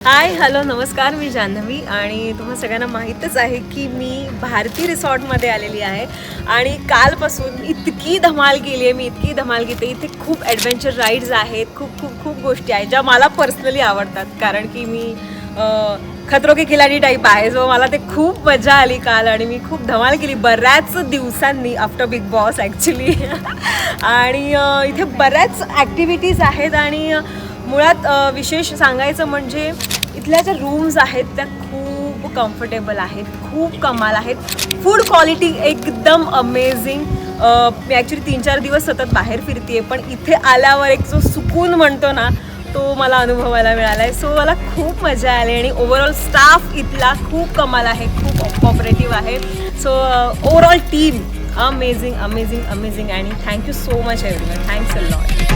Hi hello नमस्कार, मी जान्हवी आणि तुम्हा सगळ्यांना माहीतच आहे की मी भारती रिसॉर्टमध्ये आलेली आहे आणि कालपासून इतकी धमाल केली आहे मी, इतकी धमाल घेते. इथे खूप ॲडव्हेंचर राईड्स आहेत, खूप खूप खूप गोष्टी आहेत ज्या मला पर्सनली आवडतात, कारण की मी खतरो के खिलाडी टाईप आहे. सो मला ते खूप मजा आली काल आणि मी खूप धमाल केली बऱ्याच दिवसांनी आफ्टर बिग बॉस ॲक्च्युली. आणि इथे बऱ्याच ॲक्टिव्हिटीज आहेत आणि मुळात विशेष सांगायचं म्हणजे इथल्या ज्या रूम्स आहेत त्या खूप कम्फर्टेबल आहेत, खूप कमाल आहेत. फूड क्वालिटी एकदम अमेझिंग. मी ॲक्च्युली 3-4 दिवस सतत बाहेर फिरते पण इथे आल्यावर एक जो सुकून म्हणतो ना तो मला अनुभवायला मिळाला आहे. सो मला खूप मजा आली आणि ओव्हरऑल स्टाफ इथला खूप कमाल आहे, खूप कॉपरेटिव्ह आहे. So overall team amazing amazing amazing आणि thank you so much everyone. Thanks a lot.